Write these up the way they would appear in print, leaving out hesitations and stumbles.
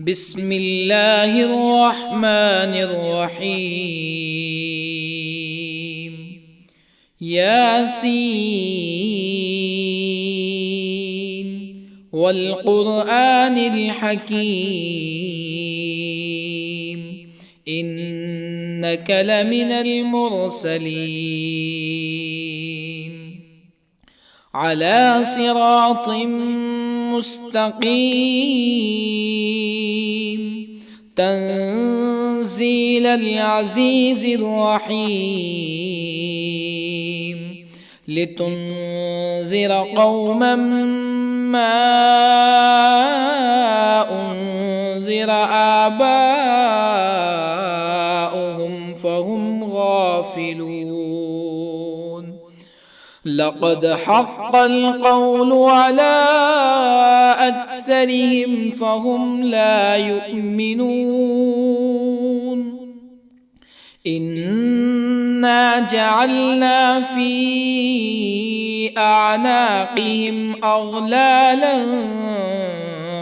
بسم الله الرحمن الرحيم. ياسين والقرآن الحكيم إنك لمن المرسلين على صراط مستقيم تنزيل العزيز الرحيم لتنذر قوما ما أنذر آباؤهم فهم غافلون. لقد حق القول على أكثرهم فهم لا يؤمنون. إنا جعلنا في أعناقهم أغلالا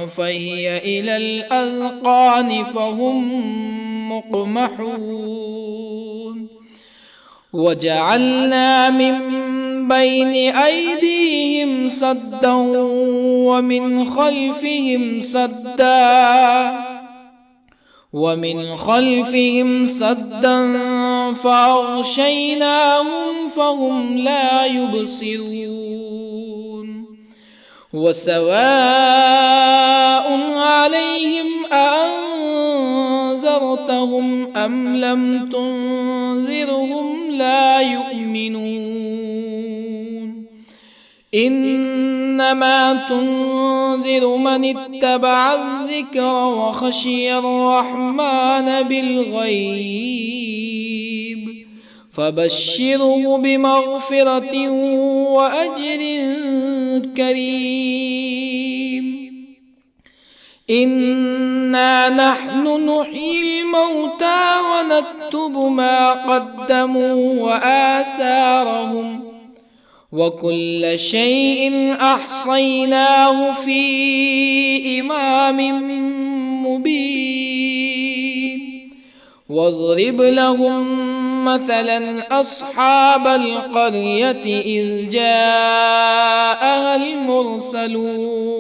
فهي إلى الأذقان فهم مقمحون. وجعلنا من بين أيديهم سدا ومن خلفهم سدا فأغشيناهم فهم لا يبصرون. وسواء عليهم أأنذرتهم أم لم تنذرهم لا يؤمنون. إنما تنذر من اتبع الذكر وخشي الرحمن بالغيب فبشره بمغفرة وأجر كريم. إنا نحن نحيي الموتى ونكتب ما قدموا وآثارهم وكل شيء أحصيناه في إمام مبين. واضرب لهم مثلا أصحاب القرية إذ جاءها المرسلون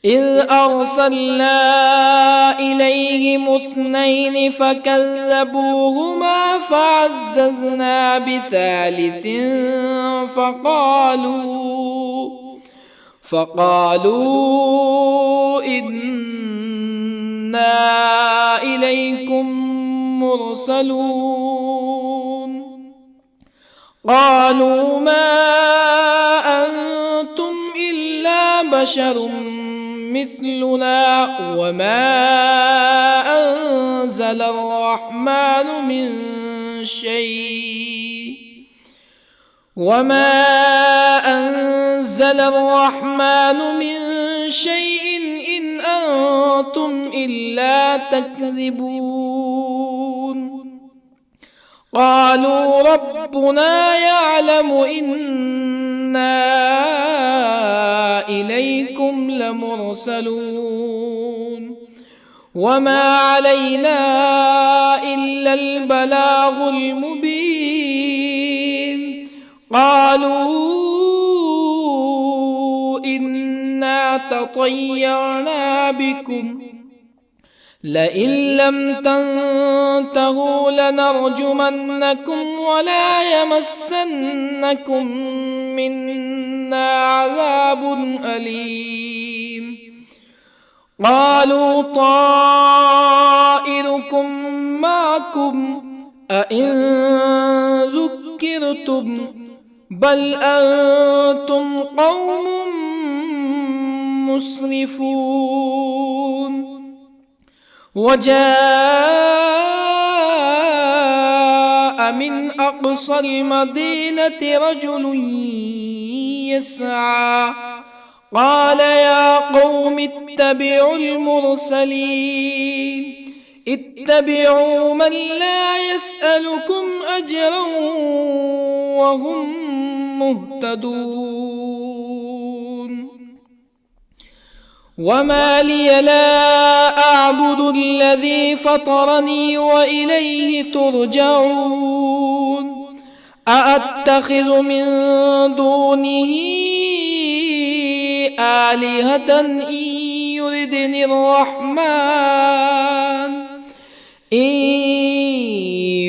إذ أرسلنا إليهم اثنين فكذبوهما فعززنا بثالث فقالوا إنا إليكم مرسلون. قالوا ما أنتم إلا بشر مثلنا وما أنزل الرحمن من شيء إن أنتم إلا تكذبون. قالوا ربنا يعلم إنا إليكم لمرسلون وما علينا إلا البلاغ المبين. قالوا إنا تطيرنا بكم لئن لم تنتهوا لنرجمنكم ولا يمسنكم منا عذاب أليم. قالوا طائركم معكم أئن ذكرتم بل أنتم قوم مسرفون. وجاء من أقصى المدينة رجل يسعى قال يا قوم اتبعوا المرسلين اتبعوا من لا يسألكم أجرا وهم مهتدون. وما لي لا أعبد الذي فطرني وإليه ترجعون أأتخذ من دونه آلهة إن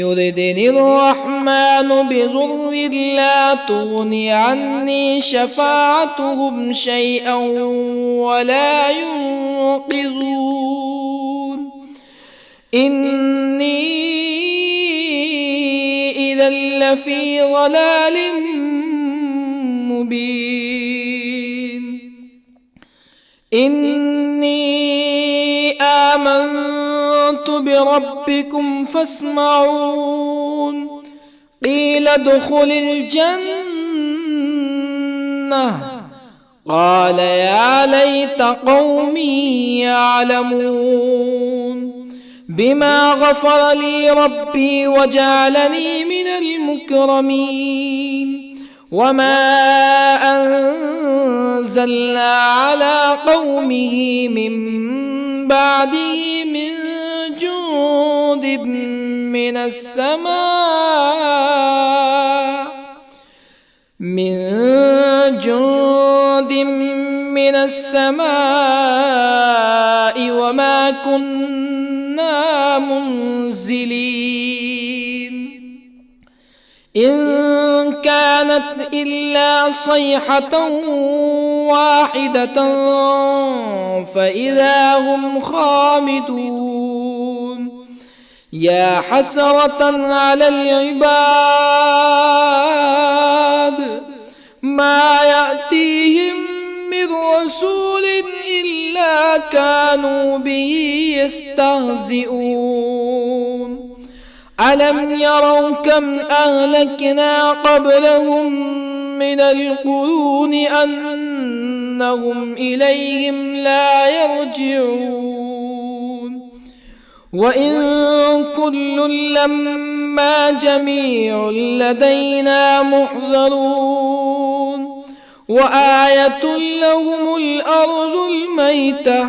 يردني الرحمن بضر لا تغني عني شفاعتهم شيئا ولا ينقذون إني إذا لفي ضلال مبين إني آمنت بربكم فاسمعون قيل ادخل الجنة قال يا ليت قومي يعلمون بما غفر لي ربي وجعلني من المكرمين وما أنزلنا على قومه من بعده من جند من السماء وما كنا منزلين إن كانت إلا صيحة واحدة فإذا هم خامدون يا حسرة على العباد ما يأتيهم من رسول إلا كانوا به يستهزئون ألم يروا كم أهلكنا قبلهم من القرون أنهم إليهم لا يرجعون وإن كل لما جميع لدينا محضرون وآية لهم الأرض الميتة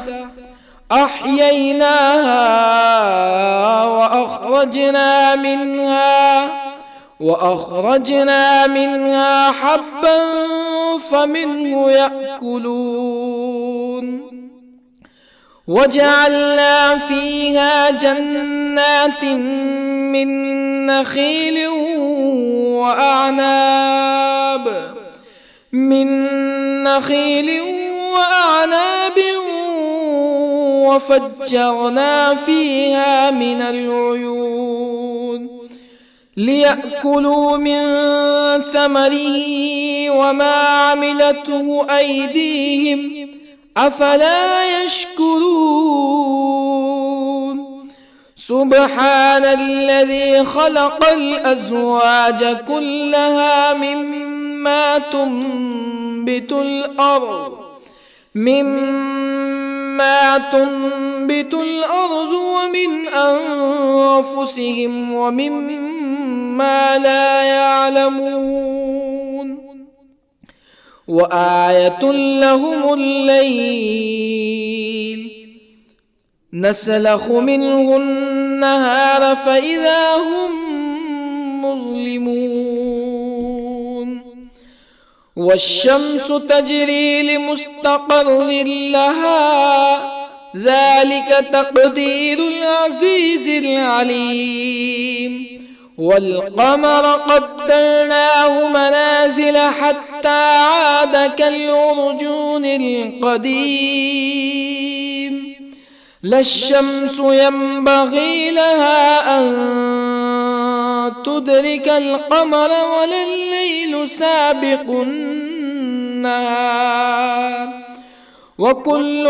أحييناها وأخرجنا منها حبا فمنه يأكلون وجعلنا فيها جنات من نخيل وأعناب وفجرنا فيها من العيون ليأكلوا من ثمره وما عملته أيديهم أفلا يشكرون سبحان الذي خلق الأزواج كلها مما تنبت الأرض ومن أنفسهم ومما لا يعلمون وآية لهم الليل نسلخ منه النهار فإذا هم مظلمون والشمس تجري لمستقر لها ذلك تقدير العزيز العليم والقمر قدرناه منازل حتى عاد كالعرجون القديم لا الشمس ينبغي لها أن تدرك القمر ولا الليل سابق النهار وكل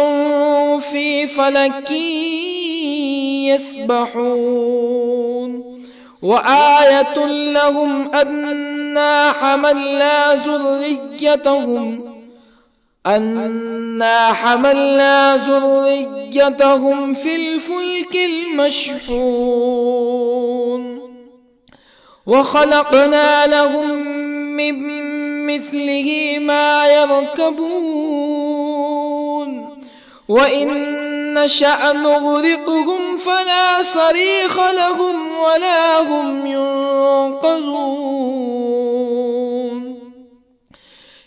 في فلك يسبحون وآية لهم أنا حملنا ذريتهم في الفلك المشحون وخلقنا لهم من مثله ما يركبون وإن نشأ نغرقهم فلا صريخ لهم ولا هم ينقذون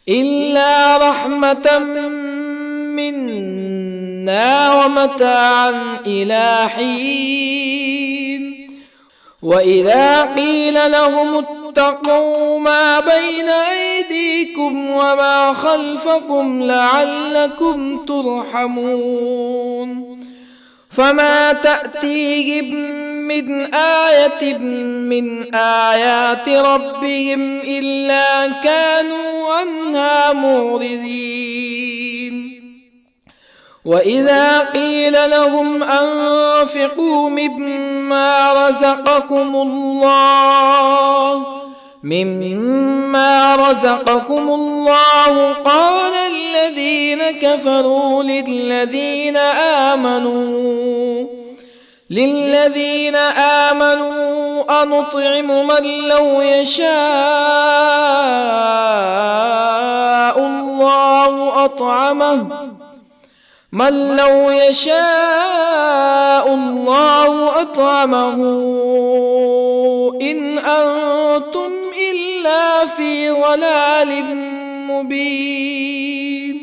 إلا رحمة منا ومتاعا إلى حين وإذا قيل لهم اتقوا ما بين أيديكم وما خلفكم لعلكم ترحمون فما تأتيهم من آية من آيات ربهم إلا كانوا عنها معرضين وإذا قيل لهم أنفقوا مما رزقكم الله قال الذين كفروا للذين آمنوا أنطعم من لو يشاء الله أطعمه إن أنتم إلا في ضلال مبين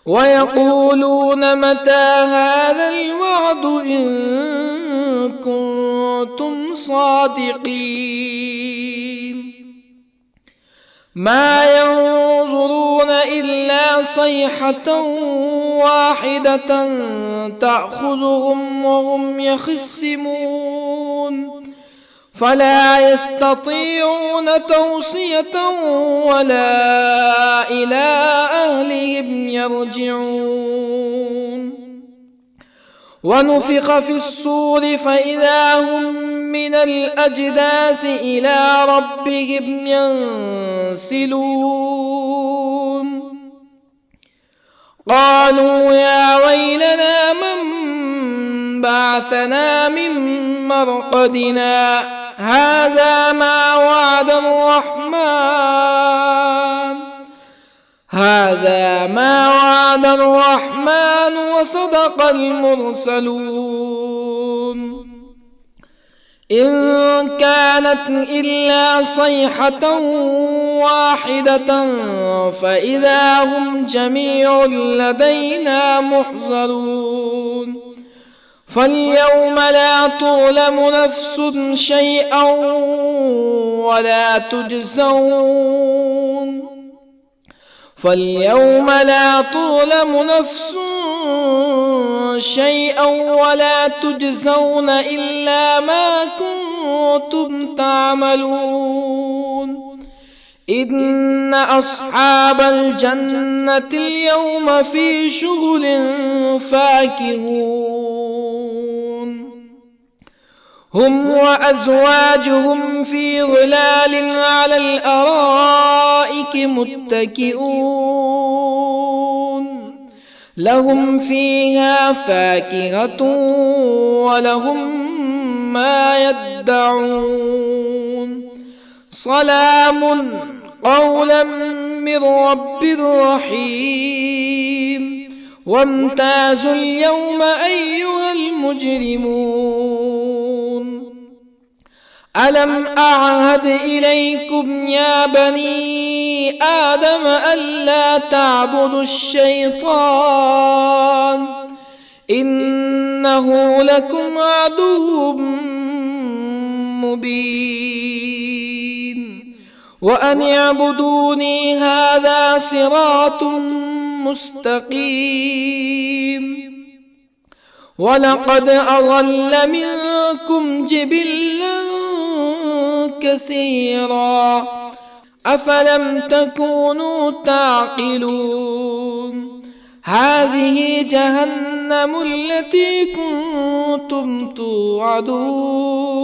ويقولون متى هذا الوعد إن كنتم صادقين ما ينظرون إلا صيحة واحدة تأخذهم وهم يخصمون فلا يستطيعون توصية ولا إلى أهلهم يرجعون ونفخ في الصور فإذا هم من الأجداث إلى ربهم ينسلون قالوا يا ويلنا من بعثنا من مرقدنا هذا ما وعد الرحمن وصدق المرسلون إن كانت إلا صيحة واحدة فإذا هم جميع لدينا محضرون فاليوم لا تظلم نفس شيئا ولا تجزون إلا ما كنتم تعملون إن أصحاب الجنة اليوم في شغل فاكهون هم وأزواجهم في ظلال على الأرائك متكئون لهم فيها فاكهة ولهم ما يدعون سلام قولا من رب رحيم وامتازوا اليوم أيها المجرمون ألم أعهد إليكم يا بني آدم ألا تعبدوا الشيطان إنه لكم عدو مبين وأن اعبدوني هذا صراط مستقيم ولقد أضل منكم جبلا كثيرا أفلم تكونوا تعقلون هذه جهنم التي كنتم توعدون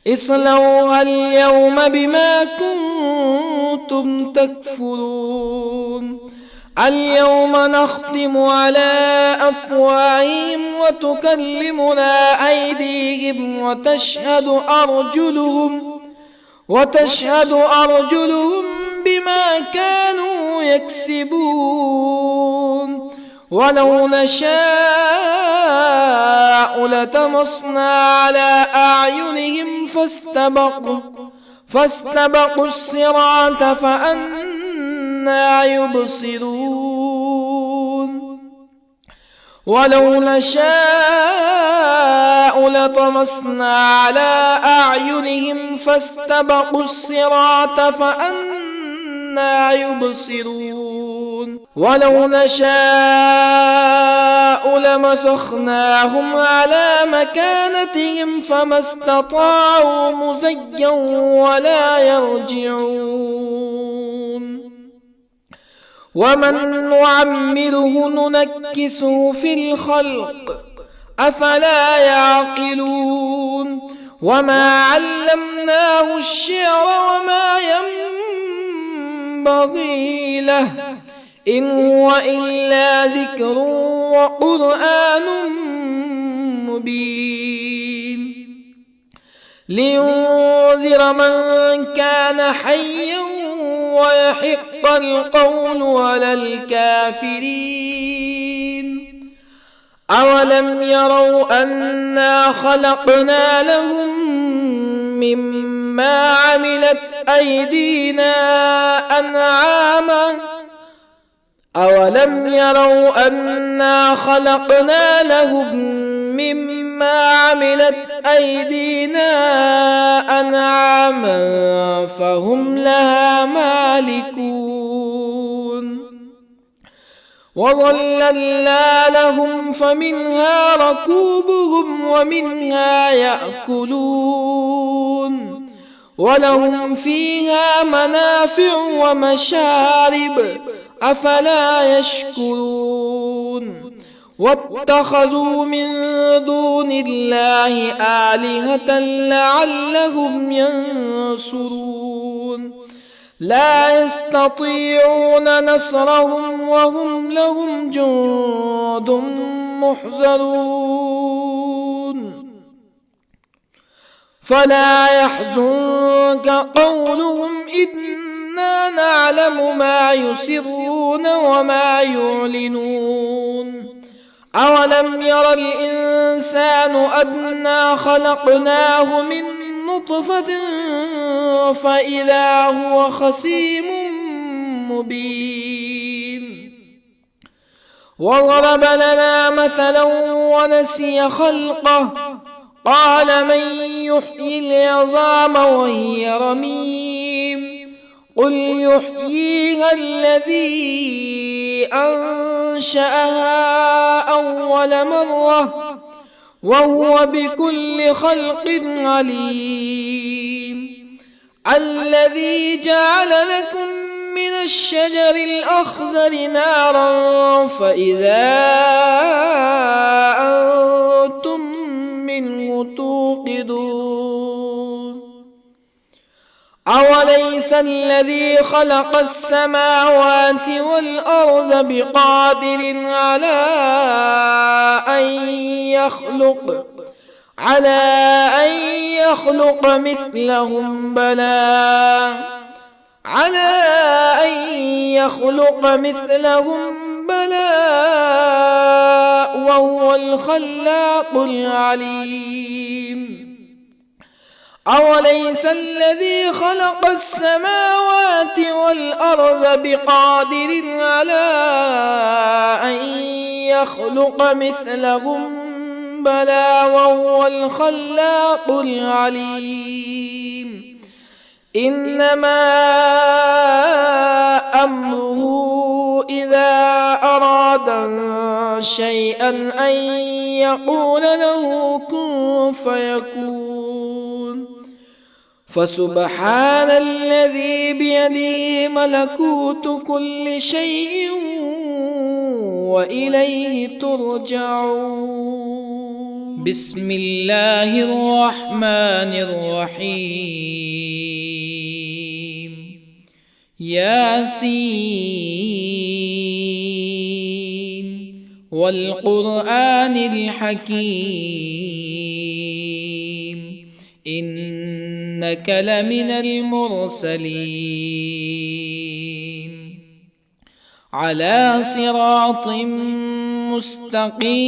اصلوها اليوم بما كنتم تكفرون اليوم نختم على أفواههم وتكلمنا أيديهم وتشهد أرجلهم بما كانوا يكسبون ولو نشاء لطمسنا على أعينهم فاستبقوا الصراط فأنى يبصرون ولو نشاء لطمسنا على أعينهم فاستبقوا الصراط فأنى يبصرون ولو نشاء لمسخناهم على مكانتهم فما استطاعوا مزيا ولا يرجعون ومن نعمره ننكسه في الخلق أفلا يعقلون وما علمناه الشعر وما ينبغي له إن هو إلا ذكر وقرآن مبين لينذر من كان حيا ويحق القول على الكافرين أولم يروا أنا خلقنا لهم مما عملت أيدينا أنعاما أولم يروا أنا خلقنا لهم مما عملت أيدينا أنعاما فهم لها مالكون وظللنا لهم فمنها ركوبهم ومنها يأكلون ولهم فيها منافع ومشارب أفلا يشكرون واتخذوا من دون الله آلهة لعلهم ينصرون لا يستطيعون نصرهم وهم لهم جند محضرون فلا يحزنك قولهم إنا نعلم ما يسرون وما يعلنون أولم ير الإنسان أنا خلقناه من نطفة فإذا هو خصيم مبين وضرب لنا مثلا ونسي خلقه قال من يحيي العظام وهي رميم قل يحييها الذي أنشأها أول مرة وهو بكل خلق عليم الذي جعل لكم من الشجر الأخضر نارا فإذا أنتم منه توقدون أوليس الذي خلق السماوات والأرض بقادر على أن يخلق مثلهم بلى وهو الخلاق العليم أوليس الذي خلق السماوات والأرض بقادر على أن يخلق مثلهم بلى وهو الخلاق العليم إنما أمره إذا أراد شيئا أن يقول له كن فيكون فسبحان الذي بيده ملكوت كل شيء وإليه ترجعون بسم الله الرحمن الرحيم ياسين والقرآن الحكيم إنك إنك لمن المرسلين على صراط مستقيم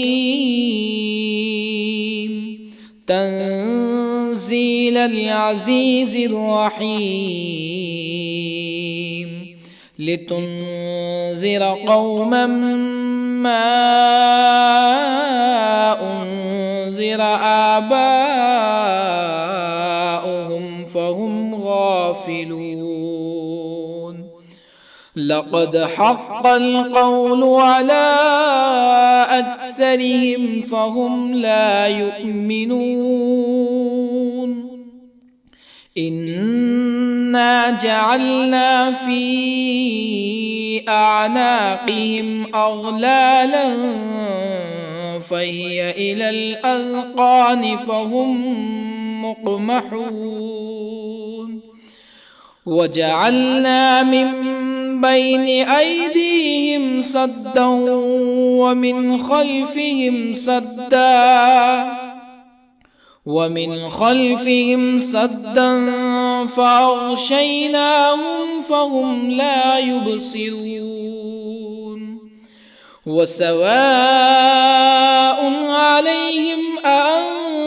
تنزيل العزيز الرحيم لتنذر قوما ما أنذر آباؤهم فهم غافلون لقد حق القول على أكثرهم فهم لا يؤمنون إنا جعلنا في أعناقهم أغلالا فهي إلى الأذقان فهم مقمحون وجعلنا من بين أيديهم سدا ومن خلفهم سدا فأغشيناهم فهم لا يبصرون وسواء عليهم أأنذرتهم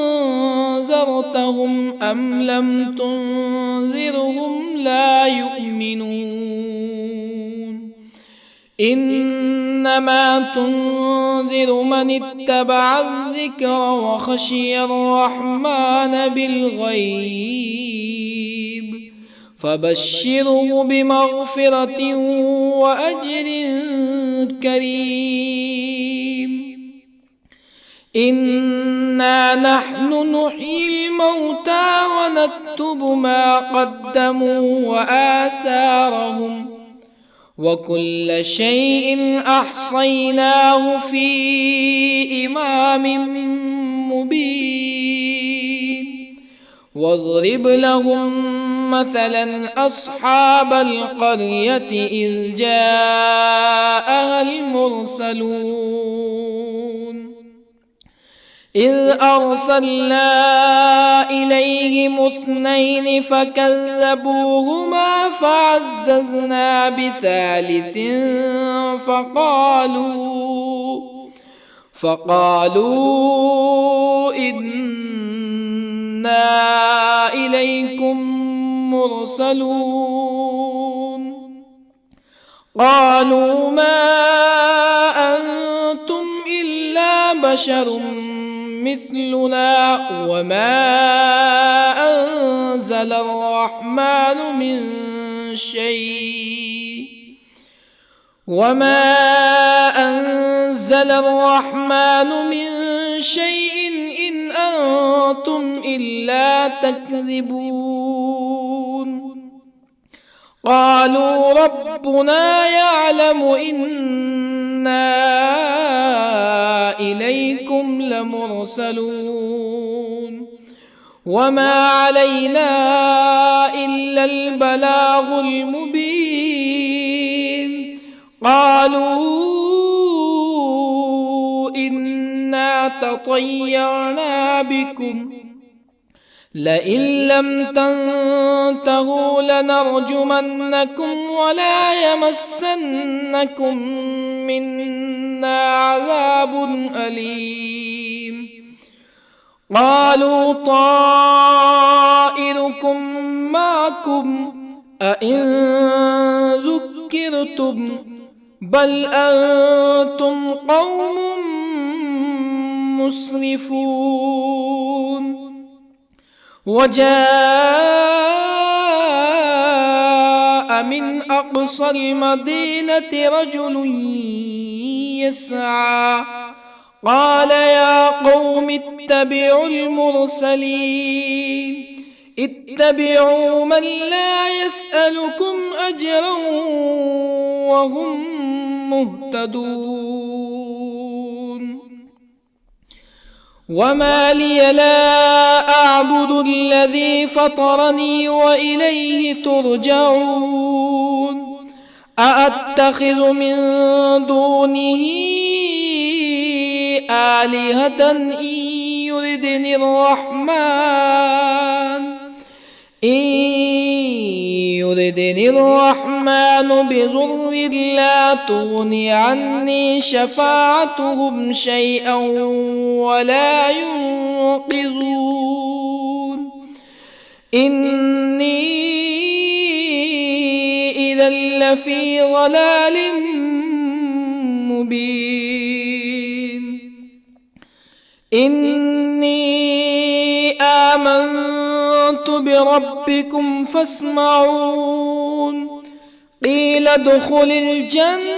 أم لم تنذرهم لا يؤمنون إنما تنذر من اتبع الذكر وخشي الرحمن بالغيب فبشره بمغفرة وأجر كريم إنا نحن نحيي الموتى ونكتب ما قدموا وآثارهم وكل شيء أحصيناه في إمام مبين واضرب لهم مثلا أصحاب القرية إذ جاءها المرسلون إذ أرسلنا إليهم اثنين فكذبوهما فعززنا بثالث فقالوا إنا إليكم مرسلون قالوا ما أنتم إلا بشر مثلنا وما أنزل الرحمن من شيء إن أنتم إلا تكذبون قالوا ربنا يعلم إنا إليكم لمرسلون وما علينا إلا البلاغ المبين قالوا إنا تطيرنا بكم لئن لم تنتهوا لنرجمنكم ولا يمسنكم منا عذاب أليم قالوا طائركم معكم أئن ذكرتم بل أنتم قوم مسرفون وجاء من أقصى المدينة رجل يسعى قال يا قوم اتبعوا المرسلين اتبعوا من لا يسألكم أجرا وهم مهتدون وما لي لا أعبد الذي فطرني وإليه ترجعون أأتخذ من دونه آلهة إن يردني الرحمن إن يردني الرحمن بضر لا تغني عني شفاعتهم شيئا ولا ينقذون إني إذا لفي ضلال مبين إني آمنت بربكم فاسمعون قيل ادخل الجنة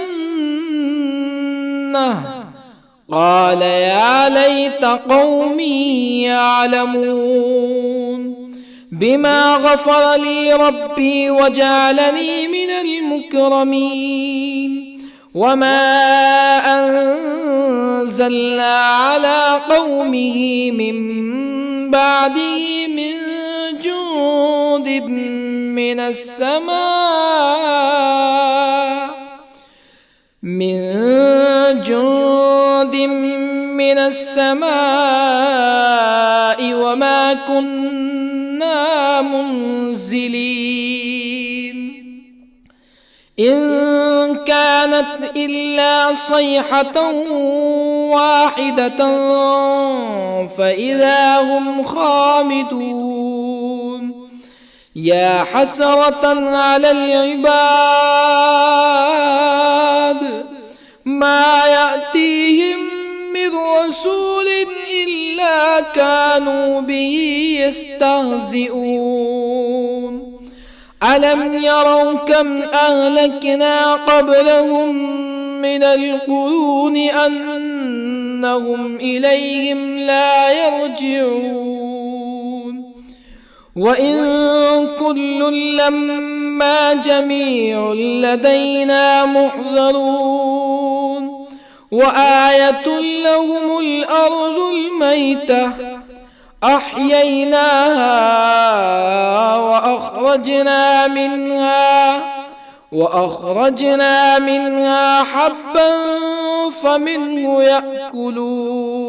قال يا ليت قومي يعلمون بما غفر لي ربي وجعلني من المكرمين وما أنزلنا على قومه من بعده من جند من السماء وما كنا منزلين إن كانت إلا صيحة واحدة فإذا هم خامدون يا حسرة على العباد ما يأتيهم من رسول إلا كانوا به يستهزئون ألم يروا كم أهلكنا قبلهم من القرون أنهم إليهم لا يرجعون وإن كل لما جميع لدينا محضرون وآية لهم الأرض الميتة أحييناها وأخرجنا منها حبا فمنه يأكلون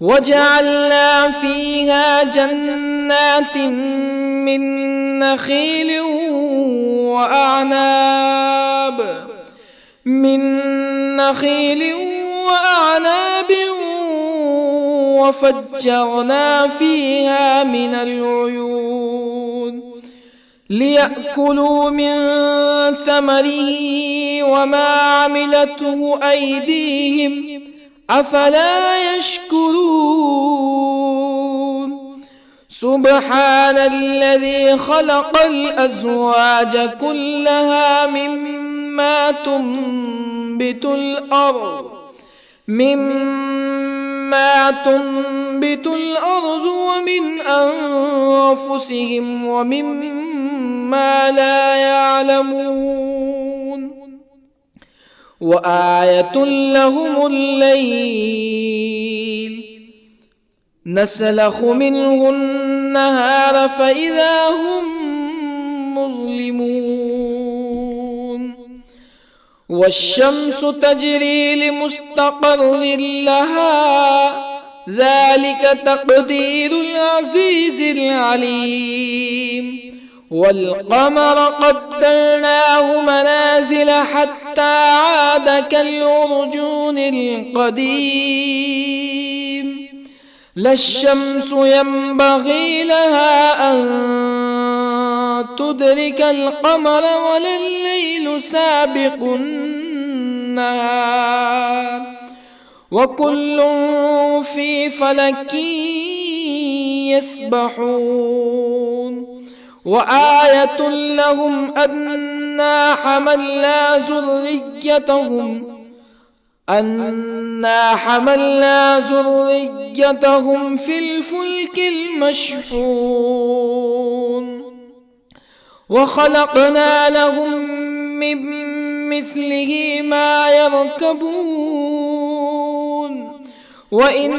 وجعلنا فيها جنات من نخيل وأعناب وفجرنا فيها من العيون ليأكلوا من ثمره وما عملته أيديهم أفلا يشكرون سبحان الذي خلق الأزواج كلها مما تنبت الأرض ومن أنفسهم ومما لا يعلمون وآية لهم الليل نسلخ منه النهار فإذا هم مظلمون والشمس تجري لمستقر لها ذلك تقدير العزيز العليم والقمر قدرناه منازل حتى عاد كالعرجون القديم لا الشمس ينبغي لها أن تدرك القمر ولا الليل سابق النهار وكل في فلك يسبحون وآية لهم أنا حملنا ذريتهم في الفلك المشحون وخلقنا لهم من مثله ما يركبون وإن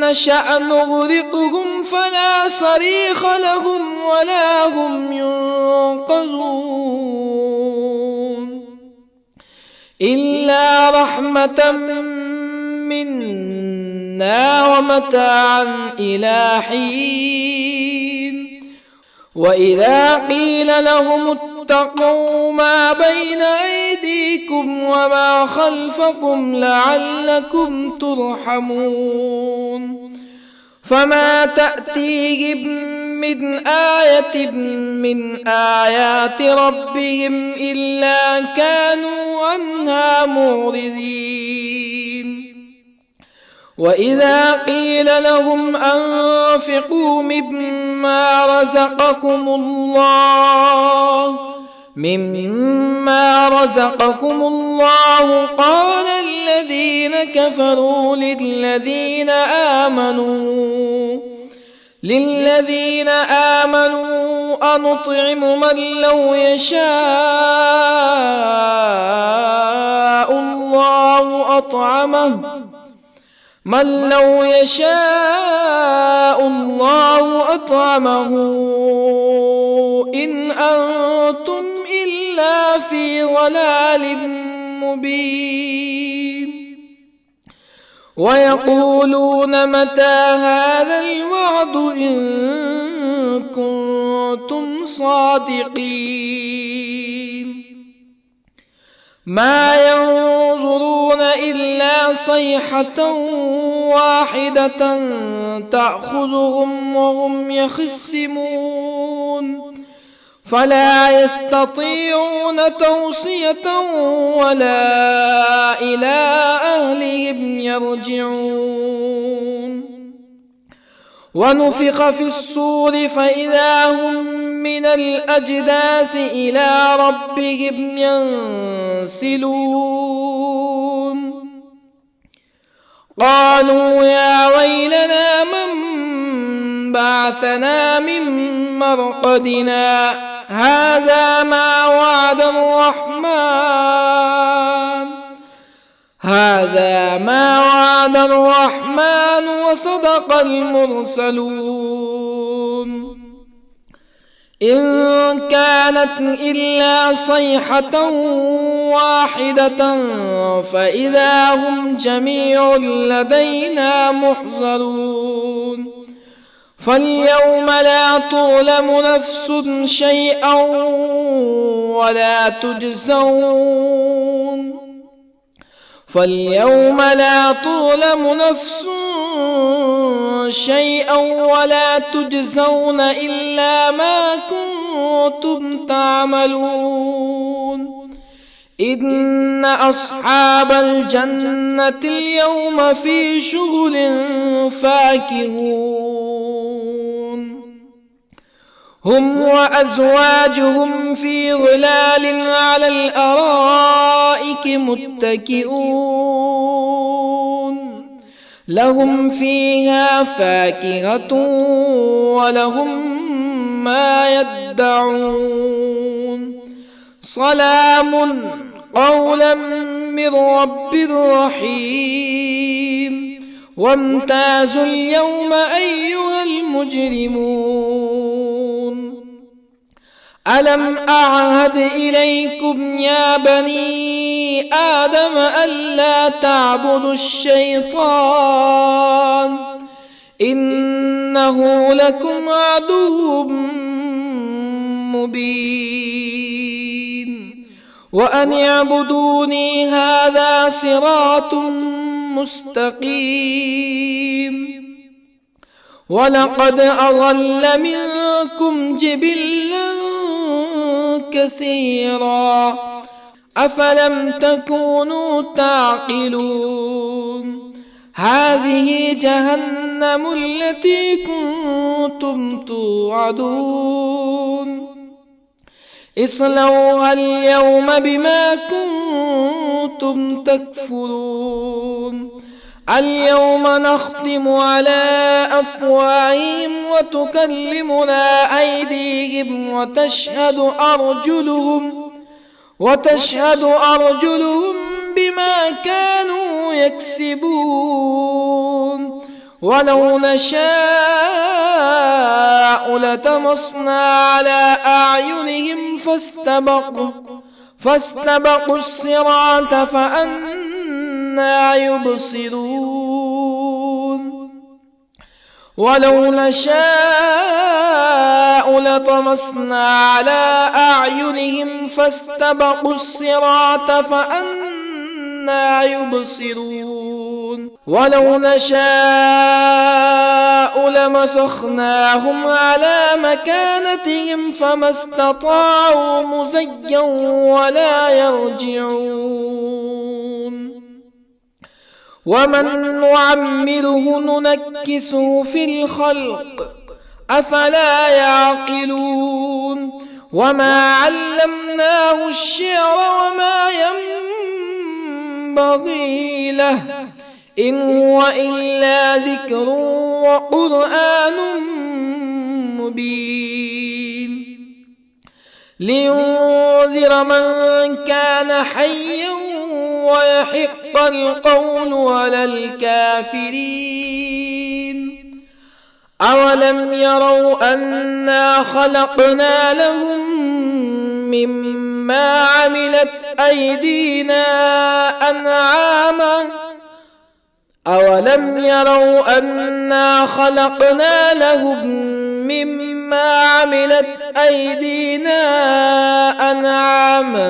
نشأ نغرقهم فلا صريخ لهم ولا هم ينقذون إلا رحمة منا ومتاعا إلى حين وإذا قيل لهم اتقوا ما بين أيديكم وما خلفكم لعلكم ترحمون فما تأتيهم من آية من آيات ربهم إلا كانوا عنها معرضين وإذا قيل لهم أنفقوا مما رزقكم الله قال الذين كفروا للذين آمنوا أنطعم من لو يشاء الله أطعمه إن أنتم إلا في ضلال مبين ويقولون متى هذا الوعد إن كنتم صادقين ما ينظرون إلا صيحة واحدة تأخذهم وهم يخصمون فلا يستطيعون توصية ولا إلى أهلهم يرجعون ونفخ في الصور فإذا هم من الأجداث إلى ربهم ينسلون قالوا يا ويلنا من بعثنا من مرقدنا هذا ما وعد الرحمن وصدق المرسلون إن كانت إلا صيحة واحدة فإذا هم جميع لدينا محضرون فاليوم لا تظلم نفس شيئا ولا تجزون إلا ما كنتم تعملون إن أصحاب الجنة اليوم في شغل فاكهون هم وأزواجهم في ظلال على الأرائك متكئون لهم فيها فاكهة ولهم ما يدعون سلام قولا من رب رحيم وامتازوا اليوم أيها المجرمون ألم أعهد إليكم يا بني آدم ألا تعبدوا الشيطان إنه لكم عدو مبين وأن اعبدوني هذا صراط مستقيم ولقد أضل منكم جبلا كثيرا أفلم تكونوا تعقلون هذه جهنم التي كنتم توعدون اصلوها اليوم بما كنتم تكفرون اليوم نختم على أفواههم وتكلمنا أيديهم وتشهد أرجلهم بما كانوا يكسبون ولو نشاء لطمسنا على أعينهم فاستبقوا الصراط فأنى يبصرون ولو نشاء نشاء لطمسنا على أعينهم فاستبقوا الصراط فأنى يبصرون ولو نشاء لمسخناهم على مكانتهم فما استطاعوا مزيا ولا يرجعون ومن نعمره ننكسه في الخلق أفلا يعقلون وما علمناه الشعر وما ينبغي له إن هو إلا ذكر وقرآن مبين لينذر من كان حيا ويحق القول على الكافرين أولم يروا أنا خلقنا لهم مما عملت أيدينا أنعاما أولم يروا أنا خلقنا لهم مما عملت أيدينا أنعاما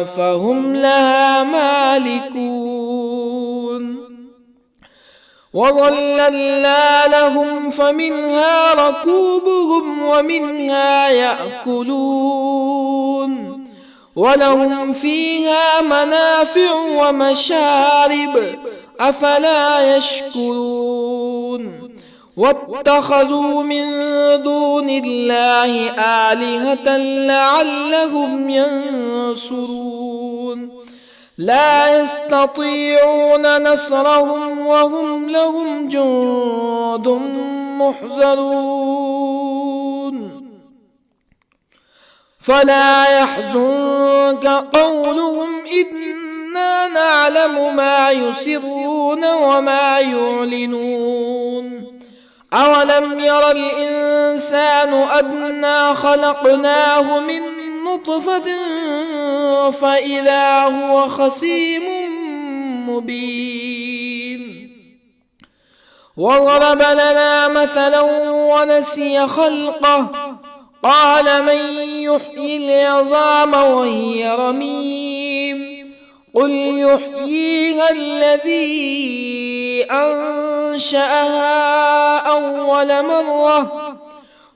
فهم لها مالكون وظللنا لهم فمنها ركوبهم ومنها يأكلون ولهم فيها منافع ومشارب أفلا يشكرون واتخذوا من دون الله آلهة لعلهم ينصرون لا يستطيعون نصرهم وهم لهم جند محضرون فلا يحزنك قولهم إنا نعلم ما يسرون وما يعلنون أولم ير الإنسان أنا خلقناه من نطفة فإذا هو خصيم مبين وضرب لنا مثلا ونسي خلقه قال من يحيي العظام وهي رميم قل يحييها الذي أنشأها أول مرة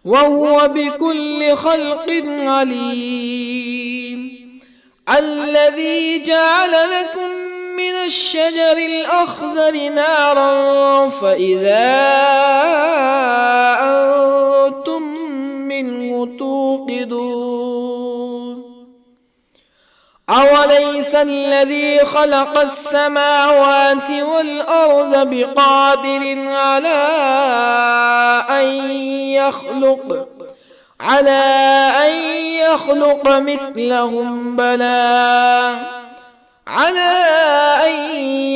وهو بكل خلق عليم الذي جعل لكم من الشجر الأخضر نارا فإذا أنتم منه توقدون أوليس الذي خلق السماوات والأرض بقادر على أن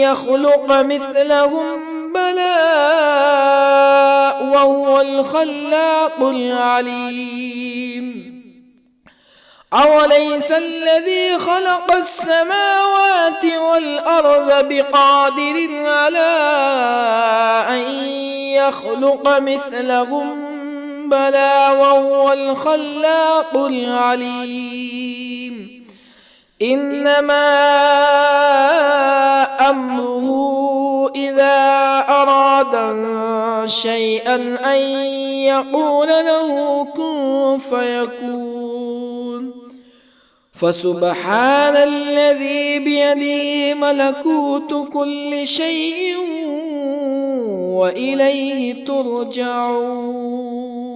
يخلق مثلهم بلى وهو الخلاق العليم أوليس الذي خلق السماوات والأرض بقادر على أن يخلق مثلهم بلى وهو الخلاق العليم إنما أمره إذا أراد شيئا أن يقول له كن فيكون فسبحان الذي بيده ملكوت كل شيء وإليه ترجعون